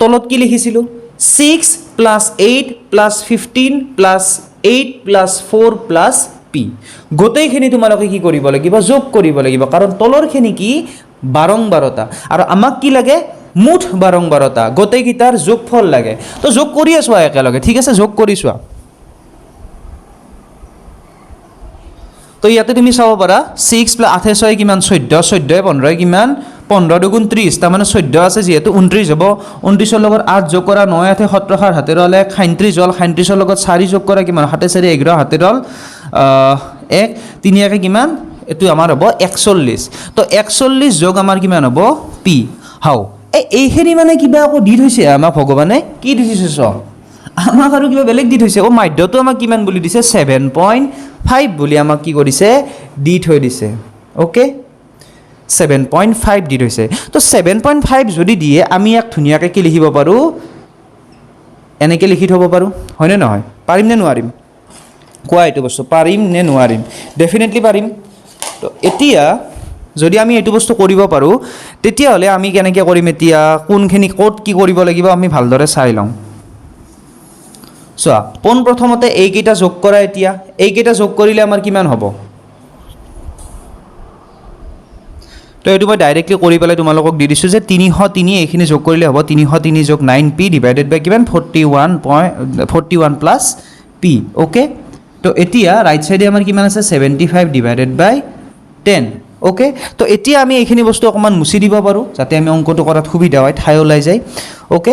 তলত কি লিখিছিলোঁ 6 plus 8 plus 15 plus 8 plus 4 plus P গোটেইখিনি তোমালোকে কি কৰিব লাগিব যোগ কৰিব লাগিব কাৰণ তলৰখিনি কি বাৰম্বাৰতা আৰু আমাক কি লাগে মুঠ বাৰম্বাৰতা গোটেইকেইটাৰ যোগফল লাগে তো যোগ কৰি আছো একেলগে ঠিক আছে যোগ কৰি চোৱা তো ইয়াতে তুমি চাব পাৰা 6 প্লাছ 8 6 কিমান 14 14 15 কিমান 15 দুগুণ 30 তাৰমানে 14 আছে যিহেতু 29 হ'ব 29ৰ লগত 8 যোগ কৰা 9 8 17 সাত হাতেৰ হ'লে 37 হ'ল 37ৰ লগত 4 যোগ কৰা কিমান 7 4 11 হাতেৰ হ'ল 1 3 1 কিমান এইটো আমাৰ হ'ব 41 তো 41 যোগ আমাৰ কিমান হ'ব পি হাও এইখিনি মানে কিবা আকৌ দি থৈছে আমাক ভগৱানে কি দি থৈছে চ আমাক আৰু কিবা বেলেগ দি থৈছে মাধ্যটো আমাক কিমান বুলি দিছে 7.5 বুলি আমাক কি কৰিছে দি থৈ দিছে ওকে 7.5 দি থৈছে তো 7.5 যদি দিয়ে আমি ইয়াক ধুনীয়াকৈ কি লিখিব পাৰোঁ এনেকৈ লিখি থ'ব পাৰোঁ হয়নে নহয় পাৰিম নে নোৱাৰিম কোৱা এইটো বস্তু পাৰিম নে নোৱাৰিম ডেফিনেটলি পাৰিম তো এতিয়া যদি আমি এইটো বস্তু কৰিব পাৰোঁ তেতিয়াহ'লে আমি কেনেকৈ কৰিম এতিয়া কোনখিনি ক'ত কি কৰিব লাগিব আমি ভালদৰে চাই লওঁ চোৱা পোনপ্ৰথমতে এইকেইটা যোগ কৰা এতিয়া এইকেইটা যোগ কৰিলে আমাৰ কিমান হ'ব তো এইটো মই ডাইৰেক্টলি কৰি পেলাই তোমালোকক দি দিছোঁ যে 303 এইখিনি যোগ কৰিলে হ'ব 303 যোগ 9p ডিভাইডেড বাই কিমান 41 প্লাছ p ওকে তো এতিয়া ৰাইট সাইডে আমাৰ কিমান আছে 75 ডিভাইডেড বাই 10 ওকে তো এতিয়া আমি এইখিনি বস্তু অকণমান মুছি দিব পাৰোঁ যাতে আমি অংকটো কৰাত সুবিধা হয় ঠাই ওলাই যায় ওকে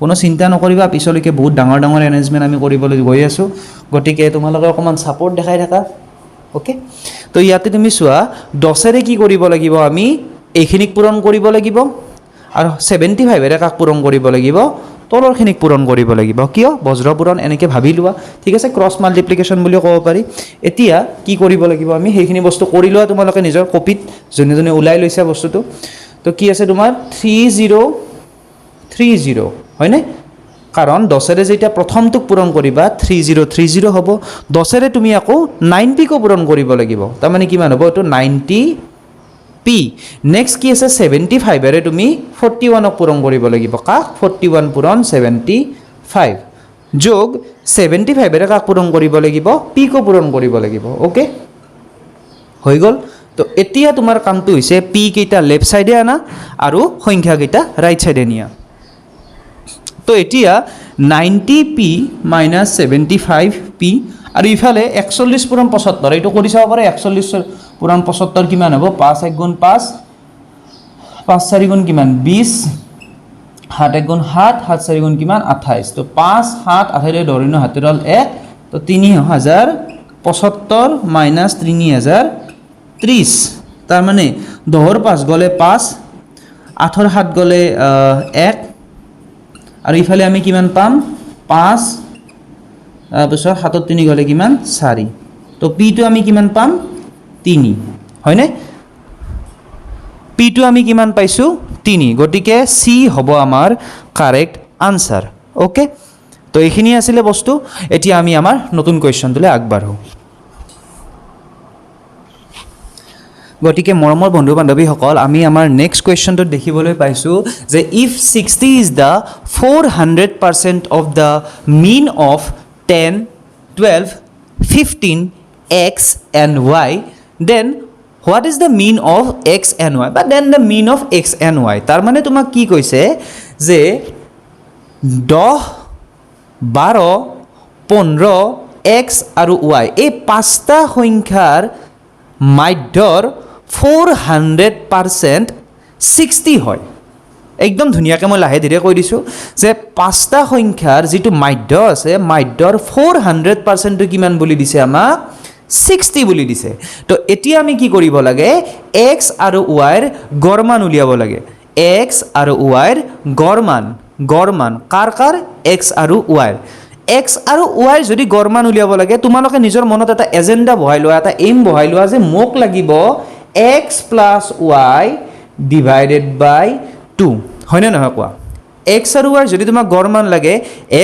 কোনো চিন্তা নকৰিবা পিছলৈকে বহুত ডাঙৰ ডাঙৰ এৰেঞ্জমেণ্ট আমি কৰিবলৈ গৈ আছোঁ গতিকে তোমালোকে অকণমান ছাপোৰ্ট দেখাই থাকা ওকে তো ইয়াতে তুমি চোৱা 10ৰে কি কৰিব লাগিব আমি এইখিনিক পূৰণ কৰিব লাগিব আৰু 75ৰে কাক পূৰণ কৰিব লাগিব তলৰখিনিক পূৰণ কৰিব লাগিব কিয় বজ্ৰ পূৰণ এনেকৈ ভাবি লোৱা ঠিক আছে ক্ৰছ মাল্টিপ্লিকেশ্যন বুলিও ক'ব পাৰি এতিয়া কি কৰিব লাগিব আমি সেইখিনি বস্তু কৰি লোৱা তোমালোকে নিজৰ কপিত যোনে যোনে ওলাই লৈছা বস্তুটো তো কি আছে তোমাৰ 3030 হয়নে কাৰণ 10ৰে যেতিয়া প্ৰথমটোক পূৰণ কৰিবা 3030 হ'ব 10ৰে তুমি আকৌ 9pকো পূৰণ কৰিব লাগিব তাৰমানে কিমান হ'ব এইটো 90p নেক্সট কি আছে 75ৰে তুমি 41ক পূৰণ কৰিব লাগিব কাক 41 পূৰণ 75 যোগ 75ৰে কাক পূৰণ কৰিব লাগিব pকো পূৰণ কৰিব লাগিব ওকে হৈ গ'ল তো এতিয়া তোমাৰ কামটো হৈছে p কেইটা লেফট সাইডে আনা আৰু সংখ্যা কেইটা ৰাইট সাইডে নিয়া তো এতিয়া 90p মাইনাছ 75p আৰু ইফালে 41 পূৰণ 75 এইটো কৰি চাব পাৰে 41 পূৰণ 75 কিমান হ'ব 5 1 গুণ 5 5 4 গুণ কিমান 20 7 1 গুণ 7 7 4 গুণ কিমান 28 তো 5 7 28 ধৰিনো হাতেৰ হ'ল 1 তো 3075 মাইনাছ 3030 তাৰমানে 10ৰ 5 গ'লে 5 8ৰ 7 গ'লে 1 আৰু ইফালে আমি কিমান পাম 5 তাৰপিছত 7ৰ 3 গ'লে কিমান 4 তো পিটো আমি কিমান পাম 3 হয়নে পিটো আমি কিমান পাইছোঁ 3 গতিকে চি হ'ব আমাৰ কাৰেক্ট আনসাৰ ওকে তো এইখিনি আছিলে বস্তু এতিয়া আমি আমাৰ নতুন কুৱেশ্যনটোলৈ আগবাঢ়ো গতিকে মৰমৰ বন্ধু বান্ধৱীসকল আমি আমাৰ নেক্সট কুৱেশ্যনটোত দেখিবলৈ পাইছোঁ যে if 60 is the 400% of the mean of 10 12 15 x and y then what is the mean of x and y but then the mean of x and y তাৰ মানে তোমাক কি কৈছে যে 10 12 15 x আৰু y এই পাঁচটা সংখ্যাৰ মাধ্যৰ 400% 60 হয় একদম ধুনীয়াকৈ মই লাহে ধীৰে কৈ দিছোঁ যে পাঁচটা সংখ্যাৰ যিটো মাধ্য আছে মাধ্যৰ 400%টো কিমান বুলি দিছে আমাক 60 বুলি দিছে তো এতিয়া আমি কি কৰিব লাগে x আৰু y ৰ গড় মান উলিয়াব লাগে x আৰু y ৰ গড় মান কাৰ x আৰু y x আৰু y যদি গড় মান উলিয়াব লাগে তোমালোকে নিজৰ মনত এটা এজেন্ডা বহাই লোৱা এটা এইম বহাই লোৱা যে মোক লাগিব x + y ডিভাইডেড বাই 2 হয়নে নহয় কোৱা x আৰু y যদি তোমাক গড় মান লাগে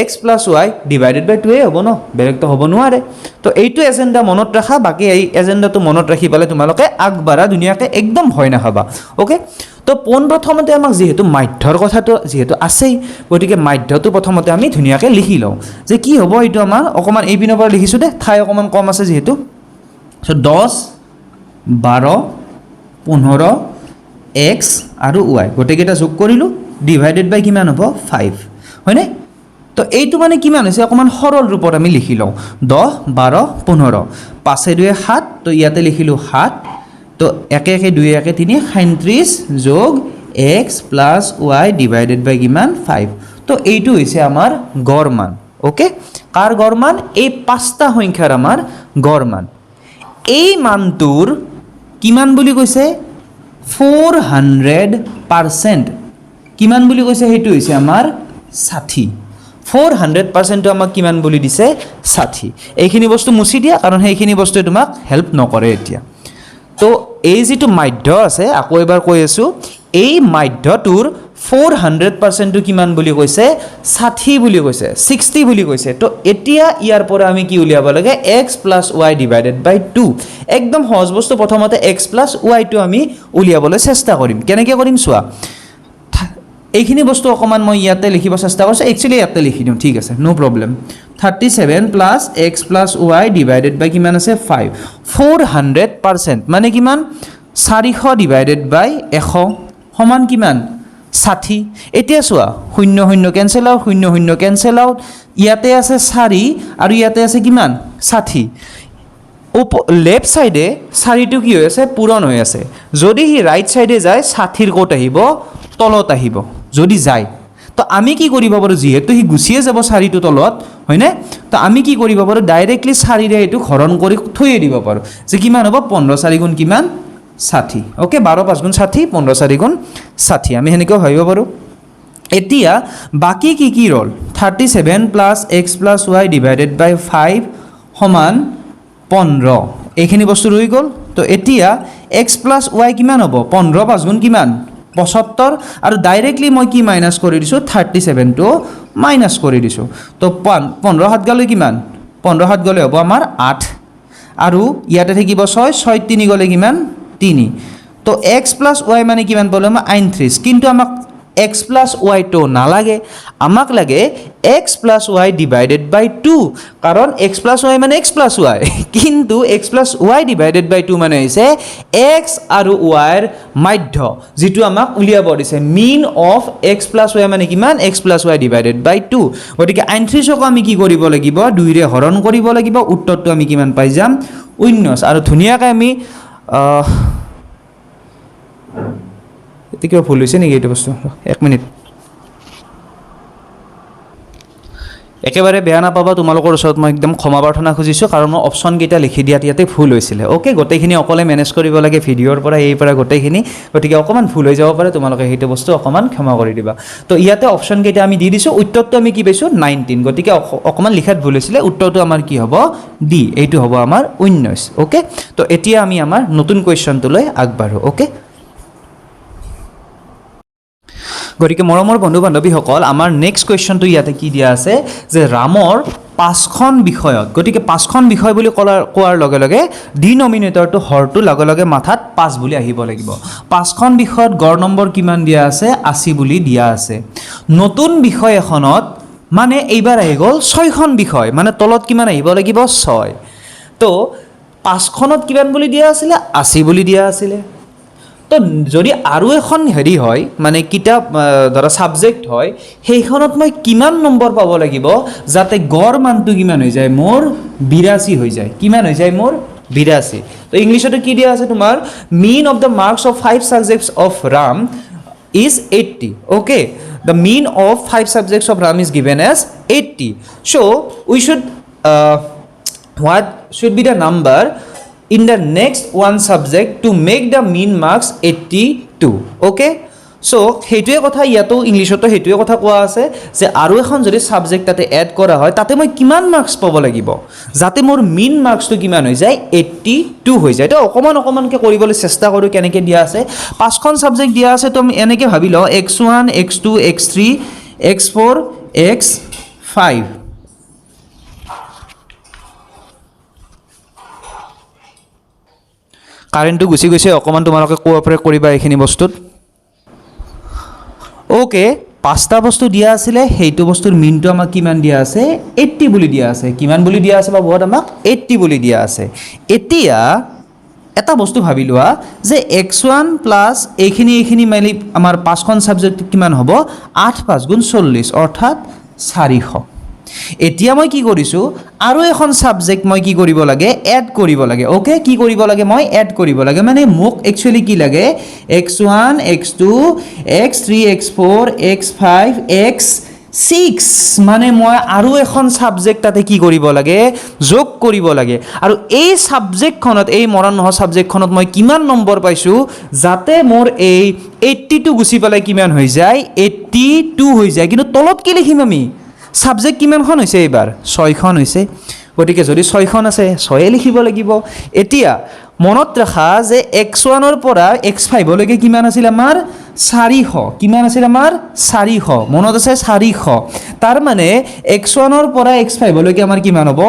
x + y ডিভাইডেড বাই 2 হ'ব ন বেলেগ তো হ'ব নোৱাৰে তো এইটো এজেন্ডা মনত ৰাখা বাকি এই এজেন্ডাটো মনত ৰাখি পালে তোমালোকে আগবাঢ়া দুনিয়াকে একদম ভয় নাখাবা ওকে তো পোনপ্ৰথমতে আমাক যেহেতু মাধ্যৰ কথাটো যেহেতু আছেই গতিকে মাধ্যটো প্ৰথমতে আমি ধুনীয়াকৈ লিখি লওঁ যে কি হ'ব এইটো আমাৰ অকমান এই পিনৰ পৰা লিখিছোঁ দে ঠাই অকমান কম আছে যেহেতু সো 10 12 15 x আৰু y গোটেইকেইটা যোগ কৰিলোঁ ডিভাইডেড বাই কিমান হ'ব 5 হয়নে তো এইটো মানে কিমান হৈছে অকমান সৰল ৰূপত আমি লিখি লওঁ 10 12 15 5 2 7 তো ইয়াতে লিখিলোঁ 7 তো 1 1 2 1 3 37 যোগ x + y ডিভাইডেড বাই কিমান 5 তো এইটো হৈছে আমাৰ গড় মান ওকে কাৰ গড় মান এই পাঁচটা সংখ্যাৰ আমাৰ গড় মান এই মানটোৰ কিমান বুলি কৈছে 400% কিমান বুলি কৈছে সেইটো হৈছে আমাৰ 60 400%টো আমাক কিমান বুলি দিছে 60 এইখিনি বস্তু মুছি দিয়া কাৰণ সেইখিনি বস্তুৱে তোমাক হেল্প নকৰে এতিয়া তো এই যেটো মাধ্য আছে আকৌ এবাৰ কৈ আছো এই মাধ্যটোৰ 400%টো কিমান বুলি কৈছে 60 বুলি কৈছে 60 বুলি কৈছে তো এতিয়া ইয়াৰ পৰা আমি কি উলিয়াব লাগে x + y ডিভাইডেড বাই 2 একদম সহজ বস্তু প্ৰথমতে x + y টো আমি উলিয়াবলৈ চেষ্টা কৰিম কেনেকৈ কৰিম চোৱা এইখিনি বস্তু অকমান মই ইয়াতে লিখিব চেষ্টা কৰিছো একচুয়ালি ইয়াতে লিখি দিম ঠিক আছে নো প্ৰবলেম 37 + x + y ডিভাইডেড বাই কিমান আছে 5 400% মানে কিমান 400 ডিভাইডেড বাই 100 সমান কিমান 60 এতিয়া চোৱা 0 0 কেনসেল আউট 0 0 কেনসেল আউট ইয়াতে আছে 4 আৰু ইয়াতে আছে কিমান 60 লেফট সাইডে 4টো কি হৈ আছে পূৰণ হৈ আছে যদি হি ৰাইট সাইডে যায় 60ৰ কোট আহিব তলত আহিব যদি যায় তো আমি কি কৰিব পাৰো যেহেতু হি গুছিয়ে যাব 4টো তলত হয়নে তো আমি কি কৰিব পাৰো ডাইৰেক্টলি 4 ৰে এটো হৰণ কৰি থৈ দিব পাৰো যে কিমান হ'ব 15 4 গুণ কিমান 60 ওকে 12 5 গুণ 60 15 4 গুণ 60 আমি হেনেকৈ ভাবিব পাৰো এতিয়া বাকি কি ৰল 37 + x + y ডিভাইডেড বাই 5 সমান 15 এইখিনি বস্তু ৰৈ গল তো এতিয়া x + y কিমান হ'ব 15 5 গুণ কিমান 75 আৰু ডাইৰেক্টলি মই কি মাইনাস কৰি দিছো 37 টো মাইনাস কৰি দিছো তো 15 7 গলে কিমান 15 7 গলে হ'ব আমাৰ 8 আৰু ইয়াতে থাকিব 6 6 3 গলে কিমান 3 তো x + y মানে কিমান পালো মই 39 কিন্তু আমাক x + y টো নালাগে আমাক লাগে x + y ডিভাইডেড বাই 2 কাৰণ x + y মানে x + y কিন্তু x + y ডিভাইডেড বাই 2 মানে হৈছে x আৰু y ৰ মাধ্য যেটো আমাক উলিয়াব দিছে মিন অফ x + y মানে কিমান x + y ডিভাইডেড বাই 2 গতিকে 39 ক আমি কি কৰিব লাগিব 2 ৰে হৰণ কৰিব লাগিব উত্তৰটো আমি কিমান পাই যাম 19 আৰু ধুনীয়াকৈ আমি এতিকে ভুল হৈছে নেকি এইটো বস্তু 1 মিনিট একেবাৰে বেয়া নাপাবা তোমালোকৰ ওচৰত মই একদম ক্ষমা প্ৰাৰ্থনা খুজিছো কাৰণ মই অপচন কেইটা লিখি দিয়াত ইয়াতে ভুল হৈছিল ওকে গোটেইখিনি অকলে মেনেজ কৰিব লাগে ভিডিঅ'ৰ পৰা এই পৰা গোটেইখিনি গতিকে অকমান ভুল হৈ যাব পাৰে তোমালোকে সেইটো বস্তু অকমান ক্ষমা কৰি দিবা তো ইয়াতে অপচন কেইটা আমি দি দিছো উত্তৰটো আমি কি পাইছো 19 গতিকে অকমান লিখাত ভুল হৈছিল উত্তৰটো আমাৰ কি হ'ব ডি এইটো হ'ব আমাৰ 19 ওকে তো এতিয়া আমি আমাৰ নতুন কোৱেশ্চনটো লৈ আগবাঢ়ো ওকে গতিকে মৰমৰ বন্ধু বান্ধৱীসকল আমাৰ নেক্সট কোৱেশ্চনটো ইয়াতে কি দিয়া আছে যে ৰামৰ 5খন বিষয়ত গতিকে 5খন বিষয় বুলি কোৱাৰ লগে লগে ডিনমিনেটৰটো হৰটো লগে লগে মাথাত 5 বুলি আহিব লাগিব 5খন বিষয়ত গড় নম্বৰ কিমান দিয়া আছে 80 বুলি দিয়া আছে নতুন বিষয় এখনত মানে এইবাৰ আহি গ'ল 6খন বিষয় মানে তলত কিমান আহিব লাগিব 6 তো 5খনত কিমান বুলি দিয়া আছিল 80 বুলি দিয়া আছিল তো যদি আৰু এখন হেৰি হয় মানে কিতাপ ধৰা সাবজেক্ট হয় সেইখনত মই কিমান নম্বৰ পাব লাগিব যাতে গড় মানটো কিমান হৈ যায় মোৰ 82 হৈ যায় কিমান হৈ যায় মোৰ 82 তো ইংলিশতে কি দিয়া আছে তোমাৰ mean of the marks of 5 subjects of RAM is 80 okay the mean of 5 subjects of RAM is given as 80 so we should what should be the number in the next one subject to make the mean marks 82 okay so হেতুৱে কথা ইয়াতো ইংলিশতো হেতুৱে কথা কোৱা আছে যে আৰু এখন যদি subject তাতে এড কৰা হয় তাতে মই কিমান মাৰ্কস পাব লাগিব যাতে মোৰ মিন মাৰ্কসটো কিমান হৈ যায় 82 হৈ যায় তো অকমানকে কৰিবলৈ চেষ্টা কৰো কেনেকৈ দিয়া আছে পাঁচখন সাবজেক্ট দিয়া আছে তো আমি এনেকৈ ভাবি লও x1 x2 x3 x4 x5 কারেন্টটো গুছি গৈছে অকমান তোমালোকে কোঅপাৰেট কৰিবা এইখিনি বস্তুত ওকে পাঁচটা বস্তু দিয়া আছিল হেইটো বস্তুৰ মিনটো আমাক কিমান দিয়া আছে 80 বুলি দিয়া আছে কিমান বুলি দিয়া আছে বাবুত আমাক 80 বুলি দিয়া আছে এতিয়া এটা বস্তু ভাবি লোৱা যে x1 প্লাস এইখিনি মাইলি আমাৰ পাঁচখন সাবজেক্ট কিমান হ'ব 8 5 গুণ 40 অৰ্থাৎ 400 এতিয়া মই কি কৰিছো আৰু এখন সাবজেক্ট মই কি কৰিব লাগে এড কৰিব লাগে ওকে কি কৰিব লাগে মই এড কৰিব লাগে মানে মোক একচুয়ালি কি লাগে x1 x2 x3 x4 x5 x6 মানে মই আৰু এখন সাবজেক্ট তাতে কি কৰিব লাগে যোগ কৰিব লাগে আৰু এই সাবজেক্টখনত এই মৰণ নহ সাবজেক্টখনত মই কিমান নম্বৰ পাইছো যাতে মোৰ এই 82 গুছি পেলাই কিমান হৈ যায় 82 হৈ যায় কিন্তু তলত কি লিখিম আমি সাবজেক্ট কিমানখন হৈছে এবাৰ 6 খন হৈছে গটিকে যদি 6 খন আছে 6 লিখিব লাগিব এতিয়া মনত ৰাখা যে x1 ৰ পৰা x5 লৈকে কিমান আছিল আমাৰ 400 কিমান আছিল আমাৰ 400 মনত আছে 400 তাৰ মানে x1 ৰ পৰা x5 লৈকে আমাৰ কিমান হ'ব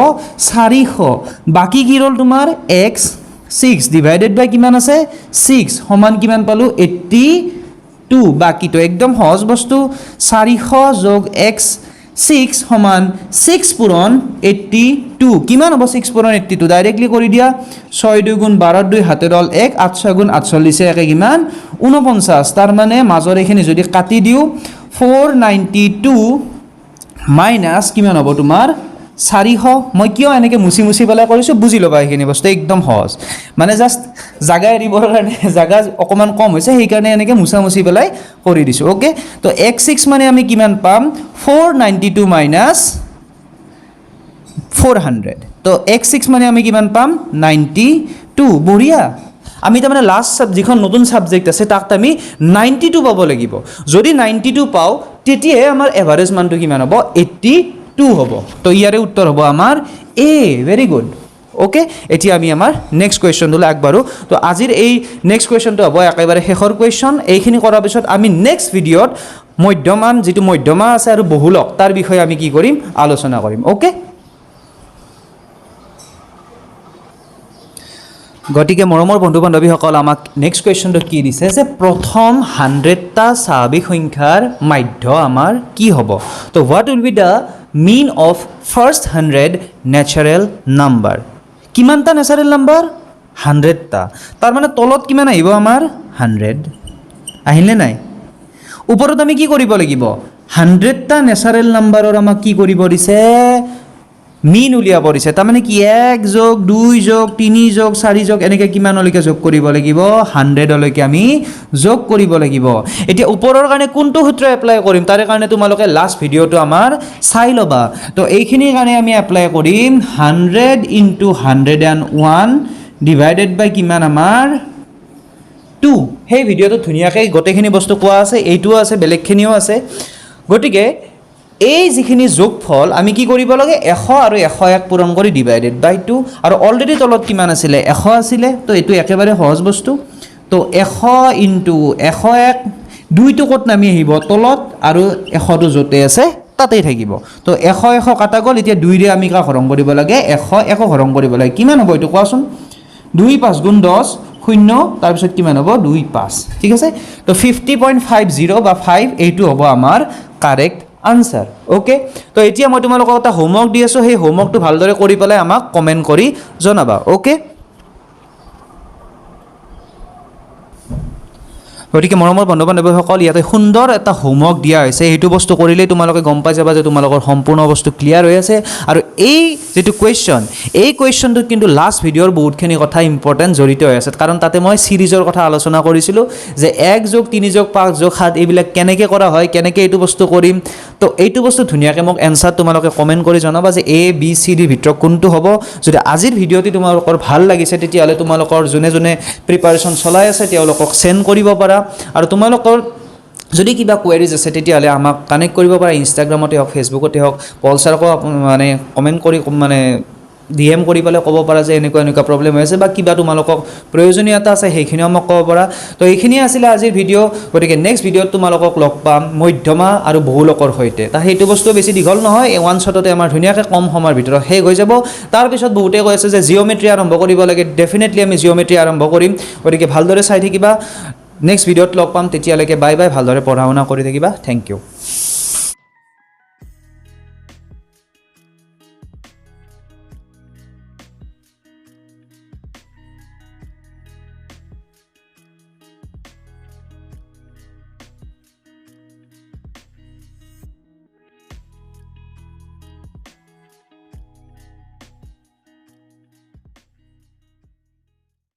400 বাকি কি ৰল তোমাৰ x6 ডিভাইডেড বাই কিমান আছে 6 সমান কিমান পালো 82 বাকি তো একদম সহজ বস্তু 400 যোগ x 6 সমান 6 পূৰণ 82 কিমান হ'ব 6 পূৰণ 82 ডাইৰেক্টলি কৰি দিয়া 6 2 গুণ 12 2 হাতে ৰল 1 8 6 গুণ 48 একে কিমান 49 তাৰ মানে মাজৰ এখিনি যদি কাটি দিও 492 মাইনাস কিমান হ'ব তোমাৰ 400 মই কিয় এনেকে মুছি পেলাই কৰিছো বুজি লবা এইখিনি বস্তু একদম সহজ মানে জাস্ট জাগা এৰিবৰ কাৰণে জাগা অকমান কম হৈছে সেই কাৰণে এনেকে মুছি পেলাই কৰি দিছো ওকে তো x6 মানে আমি কিমান পাম 492 মাইনাস 400 তো x6 মানে আমি কিমান পাম 92 বঢ়িয়া আমি তাৰ মানে লাস্ট যিখন নতুন সাবজেক্ট আছে তাক আমি 92 পাব লাগিব যদি 92 পাও তেতিয়াহে আমাৰ এভাৰেজ মানটো কিমান হ'ব 82 হ'ব তো ইয়াৰে উত্তৰ হ'ব আমাৰ এ ভেৰি গুড ওকে এতিয়া আমি আমাৰ নেক্সট কোৱেশ্চন লৈ আগবাঢ়ো তো আজিৰ এই নেক্সট কোৱেশ্চনটো হ'ব একেবাৰে শেষৰ কোৱেশ্চন এইখিনি কৰাৰ পিছত আমি নেক্সট ভিডিঅ'ত মধ্যমান যেটো মধ্যমা আছে আৰু বহুলক তাৰ বিষয়ে আমি কি কৰিম আলোচনা কৰিম ওকে গটিকে মৰমৰ বন্ধু বান্ধৱীসকল আমাক নেক্সট কোৱেশ্চনটো কি দিছে যে প্ৰথম 100টা স্বাভাৱিক সংখ্যাৰ মাধ্য আমাৰ কি হ'ব তো what will be the mean of first 100 natural number কিমানটা natural number 100টা তাৰ মানে তলত কিমান আহিব আমাৰ 100 আহিলে নাই ওপৰত আমি কি কৰিব লাগিব 100টা natural numberৰ আমাক কি কৰিব দিছে মিন উলিয়াব দিছে তাৰ মানে কি 1 যোগ 2 যোগ 3 যোগ 4 যোগ এনেকৈ কিমানলৈকে যোগ কৰিব লাগিব 100 লৈকে আমি যোগ কৰিব লাগিব এতিয়া ওপৰৰ কাৰণে কোনটো সূত্ৰ এপ্লাই কৰিম তাৰ কাৰণে তোমালোকে লাষ্ট ভিডিঅটো আমাৰ চাই লবা তো এইখিনিৰ কাৰণে আমি এপ্লাই কৰিম 100 * 101 ডিভাইডেড বাই কিমান আমাৰ 2 সেই ভিডিঅটো ধুনিয়াকৈ গটেখিনি বস্তু কোৱা আছে এইটো আছে বেলেগখিনিও আছে গটিকে এই যিখিনি যোগফল আমি কি কৰিব লাগে 100 আৰু 101 পূৰণ কৰি ডিভাইডেড বাই 2 আৰু অলৰেডি তলত কিমান আছিল 100 আছিল তো এটো একেবাৰে সহজ বস্তু তো 100 * 101 দুইটো কত নামি আহিব তলত আৰু 100 টো জতে আছে তাতেই থাকিব তো 100 100 কাটা গল এতিয়া 2 ৰে আমি কা হৰণ কৰিব লাগে 100 100 হৰণ কৰিব লাগে কিমান হ'ব এটো কোৱাচোন 2 5 গুণ 10 0 তাৰ পিছত কিমান হ'ব 2 5 ঠিক আছে তো 50.50 বা 5 এইটো হ'ব আমাৰ কাৰেক্ট আনসাৰ ওকে তো এতিয়া মই তোমালোকক এটা হোমৱৰ্ক দি আছো সেই হোমৱৰ্কটো ভালদৰে কৰি পেলাই আমাক কমেন্ট কৰি জনাবা ওকে গতিকে মৰমৰ বন্ধু বান্ধৱীসকল ইয়াতে সুন্দৰ এটা হোমৱৰ্ক দিয়া হৈছে এইটো বস্তু কৰিলে তোমালোকে গম পাই যাবা যে তোমালোকৰ সম্পূৰ্ণ বস্তু ক্লিয়াৰ হৈ আছে আৰু এই যেটো কোৱেশ্চন এই কোৱেশ্চনটোত কিন্তু লাষ্ট ভিডিঅ'ৰ বহুতখিনি কথা ইম্পৰ্টেণ্ট জড়িত হৈ আছে কাৰণ তাতে মই সিৰিজৰ কথা আলোচনা কৰিছিলোঁ যে 1+3+5+7 এইবিলাক কেনেকৈ কৰা হয় কেনেকৈ এইটো বস্তু কৰিম তো এইটো বস্তু ধুনীয়াকৈ মোক এনসাৰ তোমালোকে কমেণ্ট কৰি জনাবা যে A B C D ভিতৰত কোনটো হ'ব যদি আজিৰ ভিডিঅ'টি তোমালোকৰ ভাল লাগিছে তেতিয়াহ'লে তোমালোকৰ যোনে যোনে প্ৰিপাৰেশ্যন চলাই আছে তেওঁলোকক সেন্ড কৰিব পাৰা আৰু তোমালোকৰ যদি কিবা কোৱেৰিজ আছে তেতিয়াহ'লে আমাক কানেক্ট কৰিব পাৰা ইনষ্টাগ্ৰামতে হওক ফেচবুকতে হওক পলছাৰকো মানে কমেণ্ট কৰি মানে DM কৰি পেলাই ক'ব পাৰা যে এনেকুৱা প্ৰব্লেম হৈ আছে বা কিবা তোমালোকক প্ৰয়োজনীয়তা আছে সেইখিনিও মোক ক'ব পাৰা তো এইখিনিয়ে আছিলে আজিৰ ভিডিঅ' গতিকে নেক্সট ভিডিঅ'ত তোমালোকক লগ পাম মধ্যমা আৰু বহুলকৰ সৈতে তা সেইটো বস্তু বেছি দীঘল নহয় ওৱান শ্বটতে আমাৰ ধুনীয়াকৈ কম সময়ৰ ভিতৰত শেষ হৈ যাব তাৰপিছত বহুতে কৈ আছে যে জিঅ'মেট্ৰি আৰম্ভ কৰিব লাগে ডেফিনেটলি আমি জিঅ'মেট্ৰি আৰম্ভ কৰিম গতিকে ভালদৰে চাই থাকিবা নেক্সট ভিডিঅ'ত লগ পাম তেতিয়ালৈকে বাই বাই ভালদৰে পঢ়া শুনা কৰি থাকিবা থেংক ইউ